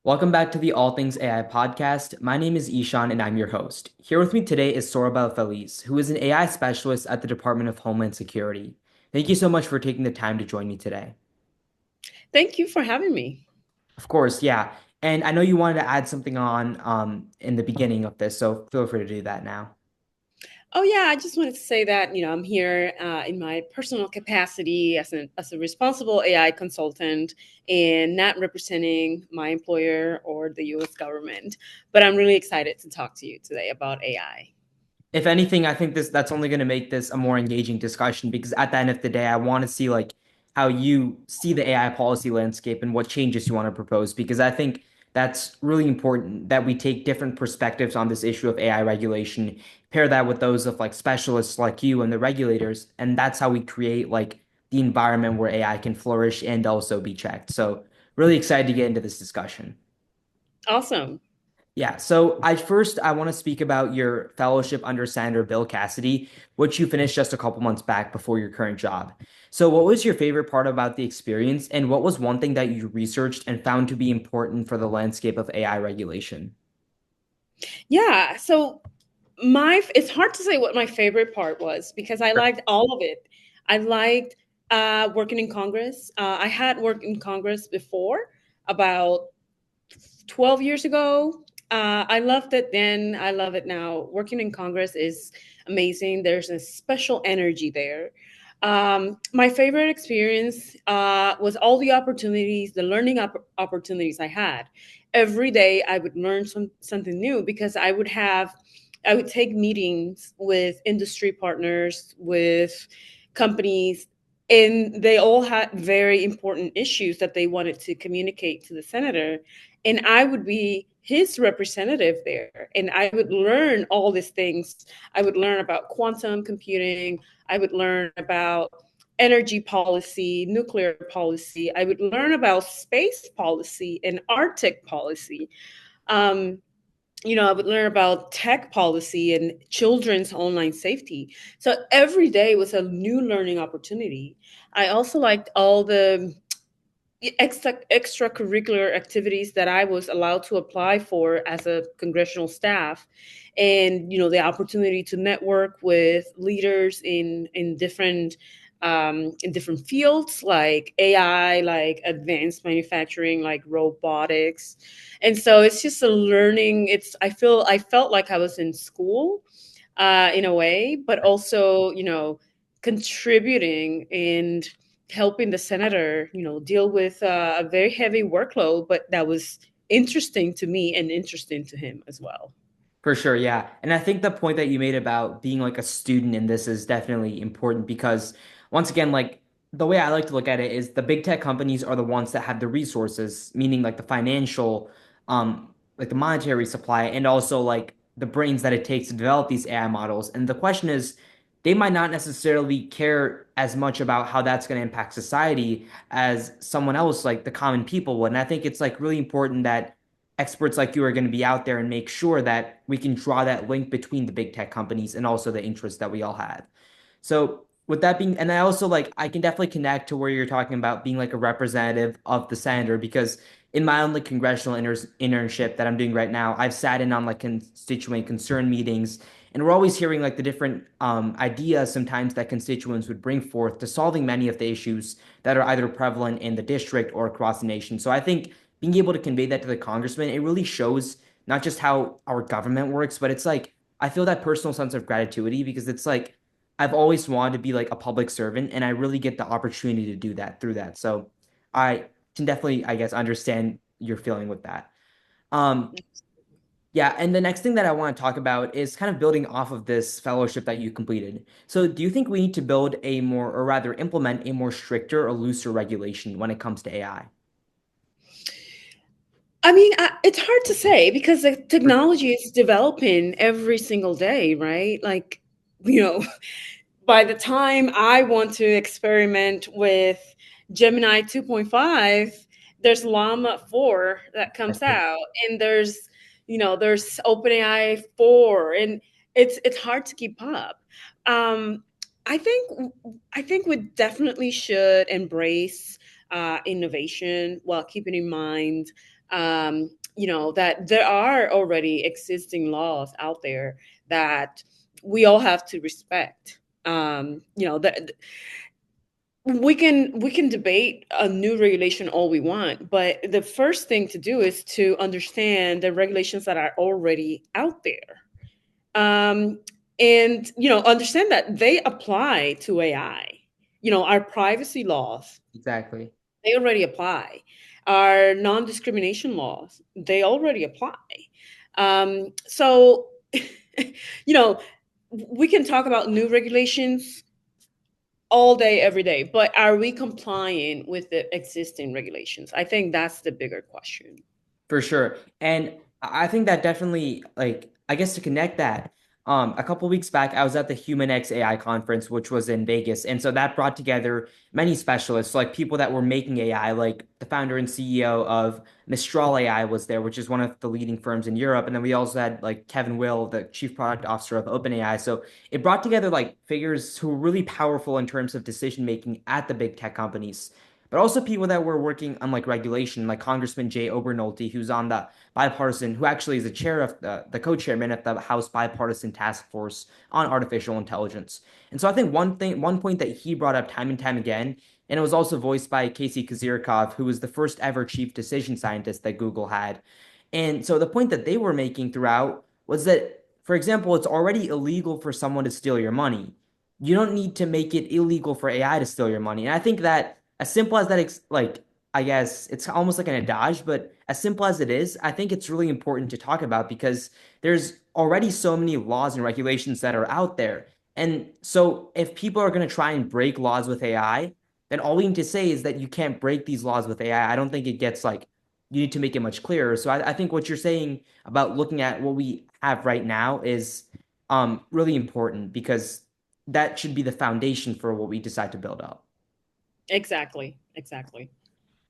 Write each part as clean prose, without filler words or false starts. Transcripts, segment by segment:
Welcome back to the All Things AI podcast. My name is Ishan and I'm your host. Here with me today is Soribel Feliz, who is an AI specialist at the Department of Homeland Security. Thank you so much for taking the time to join me today. Thank you for having me. Of course, yeah. And I know you wanted to add something on in the beginning of this, so feel free to do that now. Oh yeah, I just wanted to say that I'm here in my personal capacity as a responsible AI consultant and not representing my employer or the U.S. government. But I'm really excited to talk to you today about AI. If anything, I think that's only going to make this a more engaging discussion because at the end of the day, I want to see like how you see the AI policy landscape and what changes you want to propose because I think that's really important that we take different perspectives on this issue of AI regulation, pair that with those of like specialists like you and the regulators, and that's how we create like the environment where AI can flourish and also be checked. So, really excited to get into this discussion. Awesome. Yeah, so I want to speak about your fellowship under Senator Bill Cassidy, which you finished just a couple months back before your current job. So what was your favorite part about the experience, and what was one thing that you researched and found to be important for the landscape of AI regulation? Yeah. So my it's hard to say what my favorite part was because I Sure. liked all of it. I liked working in Congress. I had worked in Congress before about 12 years ago. I loved it then. I love it now. Working in Congress is amazing. There's a special energy there. My favorite experience was all the opportunities, the learning opportunities I had. Every day I would learn something new because I would take meetings with industry partners, with companies, and they all had very important issues that they wanted to communicate to the senator, and I would be his representative there, and I would learn all these things. I would learn about quantum computing. I would learn about energy policy, nuclear policy. I would learn about space policy and Arctic policy. um, I would learn about tech policy and children's online safety. So every day was a new learning opportunity. I also liked all the extracurricular activities that I was allowed to apply for as a congressional staff, and the opportunity to network with leaders in different fields like AI, like advanced manufacturing, like robotics, and so it's just a learning. I felt like I was in school in a way, but also contributing and helping the senator, deal with a very heavy workload, but that was interesting to me and interesting to him as well. For sure, yeah. And I think the point that you made about being like a student in this is definitely important because once again, like the way I like to look at it is the big tech companies are the ones that have the resources, meaning like the financial, like the monetary supply and also like the brains that it takes to develop these AI models. And the question is, they might not necessarily care as much about how that's going to impact society as someone else, like the common people would. And I think it's like really important that experts like you are going to be out there and make sure that we can draw that link between the big tech companies and also the interests that we all have. So with that being, and I also like I can definitely connect to where you're talking about being like a representative of the senator because in my own like congressional internship that I'm doing right now, I've sat in on like constituent concern meetings, and we're always hearing like the different ideas sometimes that constituents would bring forth to solving many of the issues that are either prevalent in the district or across the nation. So I think being able to convey that to the congressman, it really shows not just how our government works, but it's like I feel that personal sense of gratitude because it's like I've always wanted to be like a public servant, and I really get the opportunity to do that through that. So I can definitely, I guess, understand your feeling with that. Um, yeah, and the next thing that I want to talk about is kind of building off of this fellowship that you completed. So do you think we need to build a more, or rather implement a more stricter or looser regulation when it comes to AI? I mean, it's hard to say because the technology is developing every single day, right? Like, you know, by the time I want to experiment with Gemini 2.5, there's Llama 4 that comes out, and there's OpenAI 4, and it's hard to keep up. Um, I think I think we definitely should embrace innovation while keeping in mind that there are already existing laws out there that we all have to respect. That we can debate a new regulation all we want, but the first thing to do is to understand the regulations that are already out there, um, and understand that they apply to AI. Our privacy laws, Exactly. they already apply. Our non-discrimination laws, they already apply. So you know we can talk about new regulations all day, every day, but are we compliant with the existing regulations? I think that's the bigger question. For sure. And I think that definitely, like, I guess to connect that, a couple weeks back, I was at the Human X AI conference, which was in Vegas. And so that brought together many specialists, like people that were making AI, like the founder and CEO of Mistral AI was there, which is one of the leading firms in Europe. And then we also had like Kevin Will, the chief product officer of OpenAI. So it brought together like figures who were really powerful in terms of decision making at the big tech companies, but also people that were working on like regulation, like Congressman Jay Obernolte, who's on the bipartisan, who actually is the chair of the co-chairman of the House Bipartisan Task Force on Artificial Intelligence. And so I think one point that he brought up time and time again, and it was also voiced by Casey Kozyrkov, who was the first ever chief decision scientist that Google had. And so the point that they were making throughout was that, for example, it's already illegal for someone to steal your money. You don't need to make it illegal for AI to steal your money. And I think that as simple as that, like, I guess it's almost like an adage, but as simple as it is, I think it's really important to talk about because there's already so many laws and regulations that are out there. And so if people are going to try and break laws with AI, then all we need to say is that you can't break these laws with AI. I don't think it gets like, you need to make it much clearer. So I think what you're saying about looking at what we have right now is really important because that should be the foundation for what we decide to build up. Exactly, exactly.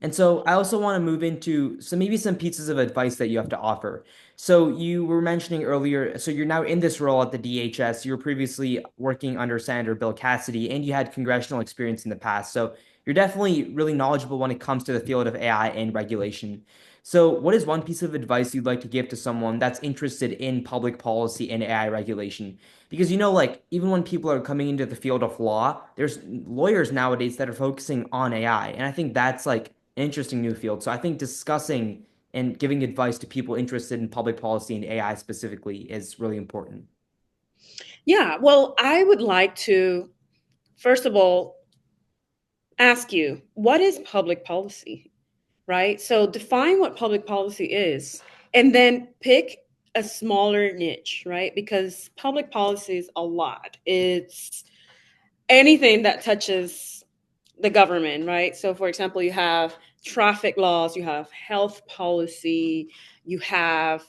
And so I also want to move into maybe some pieces of advice that you have to offer. So you were mentioning earlier, so you're now in this role at the DHS. You were previously working under Senator Bill Cassidy, and you had congressional experience in the past. So you're definitely really knowledgeable when it comes to the field of AI and regulation. So what is one piece of advice you'd like to give to someone that's interested in public policy and AI regulation? Because like even when people are coming into the field of law, there's lawyers nowadays that are focusing on AI. And I think that's like interesting new field. So I think discussing and giving advice to people interested in public policy and AI specifically is really important. Yeah, well, I would like to, first of all, ask you, what is public policy? Right? So define what public policy is, and then pick a smaller niche, right? Because public policy is a lot. It's anything that touches the government, right? So, for example, you have traffic laws, you have health policy, you have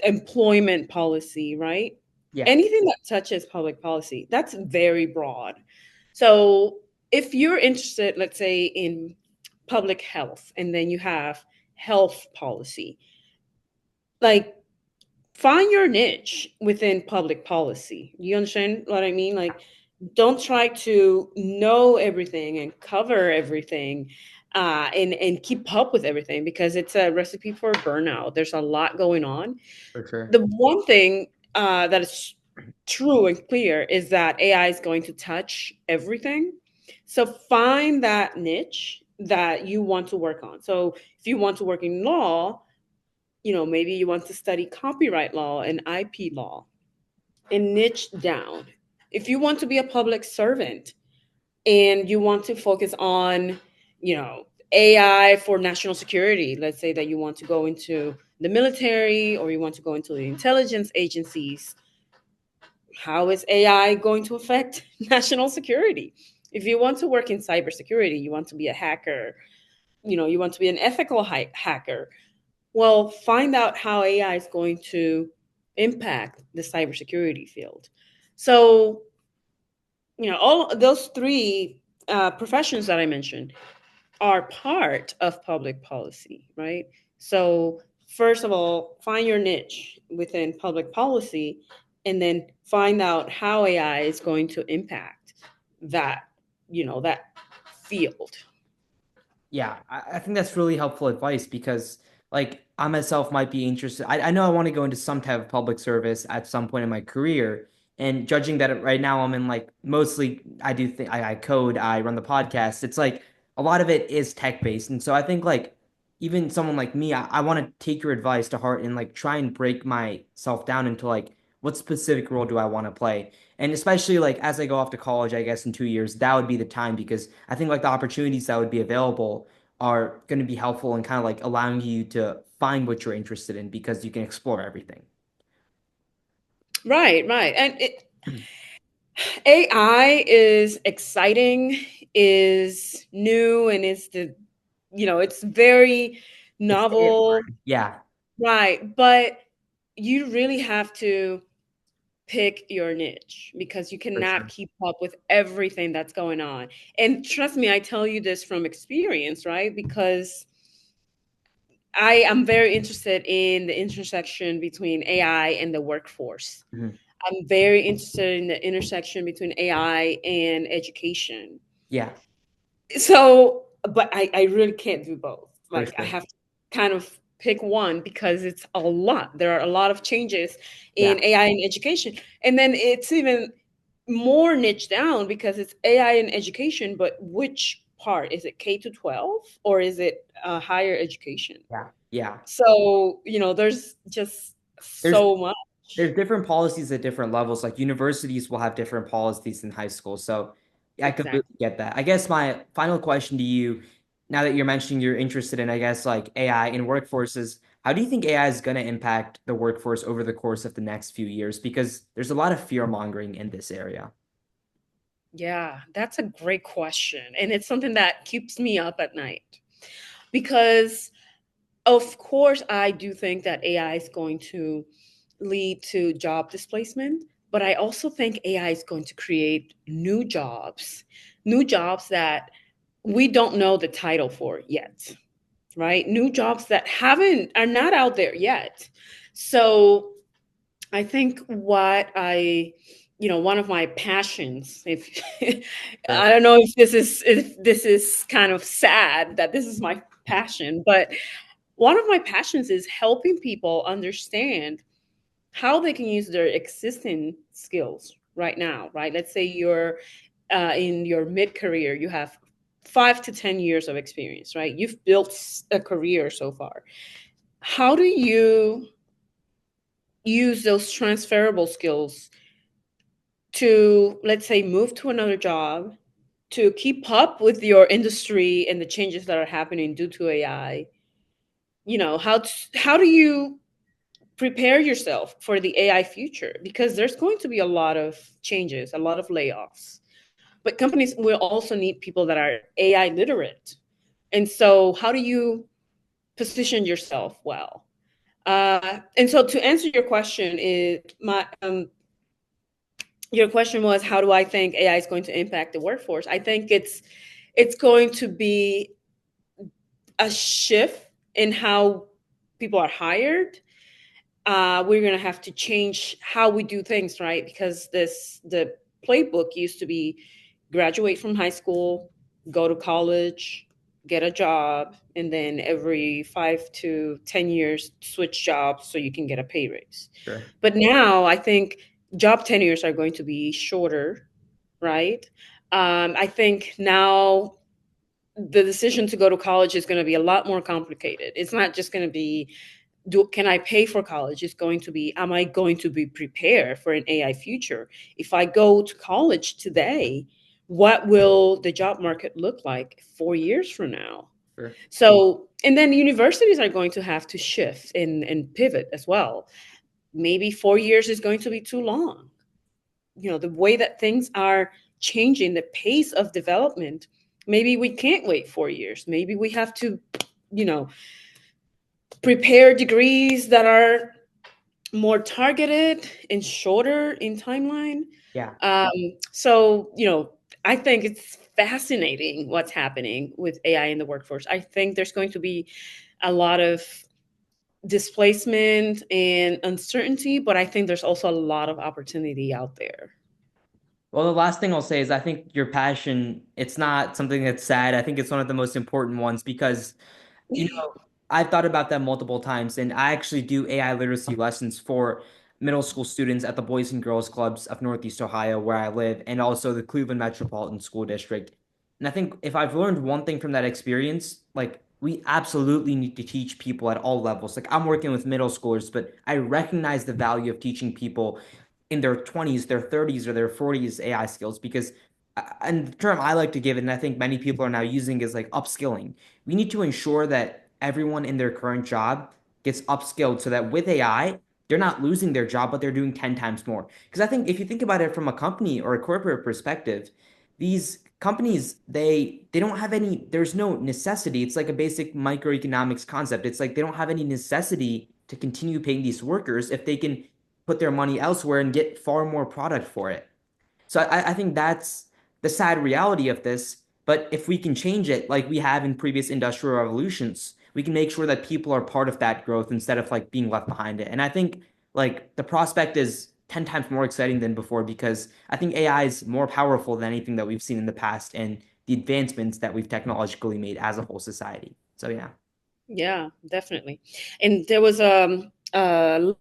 employment policy, right? Yeah. Anything that touches public policy, that's very broad. So, if you're interested, let's say, in public health, and then you have health policy, like find your niche within public policy. You understand what I mean? Like, don't try to know everything and cover everything, and keep up with everything, because it's a recipe for burnout. There's a lot going on. For sure. The one thing that is true and clear is that AI is going to touch everything. So find that niche that you want to work on. So if you want to work in law, maybe you want to study copyright law and IP law, and niche down. If you want to be a public servant and you want to focus on, AI for national security, let's say that you want to go into the military or you want to go into the intelligence agencies, how is AI going to affect national security? If you want to work in cybersecurity, you want to be a hacker, you want to be an ethical hacker, well, find out how AI is going to impact the cybersecurity field. So, all those three professions that I mentioned are part of public policy, right? So, first of all, find your niche within public policy, and then find out how AI is going to impact that, that field. Yeah, I think that's really helpful advice because like I myself might be interested. I know I want to go into some type of public service at some point in my career. And judging that right now I'm in like mostly I do think I code, I run the podcast. It's like a lot of it is tech based. And so I think like even someone like me, I want to take your advice to heart and like try and break myself down into like what specific role do I want to play? And especially like as I go off to college, I guess in 2 years, that would be the time because I think like the opportunities that would be available are going to be helpful in kind of like allowing you to find what you're interested in because you can explore everything. Right, right. And AI is exciting, is new, and is it's very It's novel, yeah, right? But you really have to pick your niche because you for cannot sure. keep up with everything that's going on. And trust me, I tell you this from experience, right? Because I am very interested in the intersection between AI and the workforce. Mhm. I'm very interested in the intersection between AI and education. Yeah, So, but I really can't do both. for Like, I sure. have to kind of pick one because it's a lot. There are a lot of changes Yeah, in AI in education. And then it's even more niche down because it's AI in education, but which part? Is it K to 12 or is it higher education? yeah. So, there's just There's so much. there's different policies at different levels. Like universities will have different policies in high school. So yeah, I completely Exactly. get that. I guess my final question to you, now that you're mentioning you're interested in, I guess, like AI in workforces, how do you think AI is going to impact the workforce over the course of the next few years? Because there's a lot of fear mongering in this area. Yeah, that's a great question. And it's something that keeps me up at night because, of course, I do think that AI is going to lead to job displacement, but I also think AI is going to create new jobs that we don't know the title for yet, right? New jobs that are not out there yet. So I think one of my passions, if Sure. I don't know if this is kind of sad that this is my passion, but one of my passions is helping people understand how they can use their existing skills right now, right? Let's say you're in your mid career, you have 5 to 10 years of experience, right? You've built a career so far. How do you use those transferable skills to, let's say, move to another job, to keep up with your industry and the changes that are happening due to AI? How do you prepare yourself for the AI future? Because there's going to be a lot of changes, a lot of layoffs. But companies will also need people that are AI literate. And so, how do you position yourself well? And so, to answer your question, your question was, how do I think AI is going to impact the workforce? I think it's going to be a shift in how people are hired. We're going to have to change how we do things, right? Because the playbook used to be graduate from high school, go to college, get a job, and then every 5 to 10 years switch jobs so you can get a pay raise. Sure. But now I think job tenures are going to be shorter, right? I think now the decision to go to college is going to be a lot more complicated. It's not just going to be, can I pay for college? It's going to be, am I going to be prepared for an AI future? If I go to college today, what will the job market look like 4 years from now? Sure. So, and then universities are going to have to shift and pivot as well. Maybe 4 years is going to be too long. The way that things are changing, the pace of development, maybe we can't wait 4 years. Maybe we have to, you know, prepare degrees that are more targeted and shorter in timeline. Yeah. Um, so, I think it's fascinating what's happening with AI in the workforce. I think there's going to be a lot of displacement and uncertainty, but I think there's also a lot of opportunity out there. Well, the last thing I'll say is I think your passion, it's not something that's sad. I think it's one of the most important ones because, you know, I've thought about that multiple times, and I actually do AI literacy lessons for middle school students at the Boys and Girls Clubs of Northeast Ohio, where I live, and also the Cleveland Metropolitan School District. And I think if I've learned one thing from that experience, like we absolutely need to teach people at all levels. Like I'm working with middle schoolers, but I recognize the value of teaching people in their 20s, their 30s, or their 40s AI skills because and the term I like to give it, and I think many people are now using is like upskilling. We need to ensure that everyone in their current job gets upskilled so that with AI, they're not losing their job, but they're doing 10 times more. Because I think if you think about it from a company or a corporate perspective, these companies, they don't have any, there's no necessity. It's like a basic microeconomics concept. It's like they don't have any necessity to continue paying these workers if they can put their money elsewhere and get far more product for it. So I think that's the sad reality of this. But if we can change it like we have in previous industrial revolutions, we can make sure that people are part of that growth instead of like being left behind it. And I think like the prospect is 10 times more exciting than before because I think AI is more powerful than anything that we've seen in the past and the advancements that we've technologically made as a whole society. So yeah. Yeah, definitely. And there was a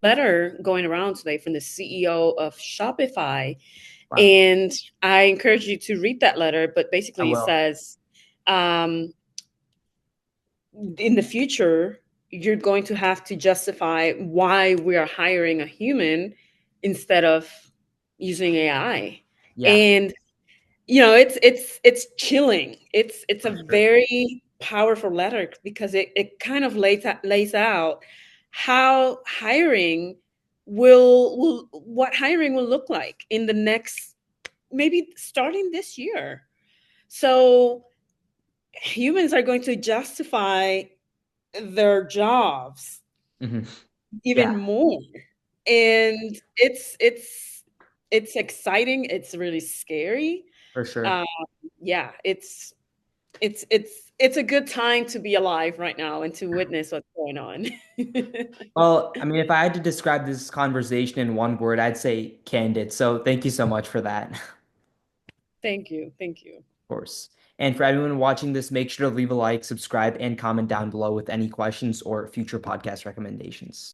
letter going around today from the CEO of Shopify, Wow. and I encourage you to read that letter. But I basically, it will. says, um, in the future, you're going to have to justify why we are hiring a human instead of using AI. Yeah, And it's chilling. It's a for sure. very powerful letter because it kind of lays out how hiring will what hiring will look like in the next, maybe starting this year. So humans are going to justify their jobs Hmm. Yeah, even more, and it's exciting. It's really scary. for sure. um, yeah, it's a good time to be alive right now and to witness what's going on. Well, I mean, if I had to describe this conversation in one word, I'd say candid. So thank you so much for that, of Thank you. Thank you. course. And for everyone watching this, make sure to leave a like, subscribe, and comment down below with any questions or future podcast recommendations.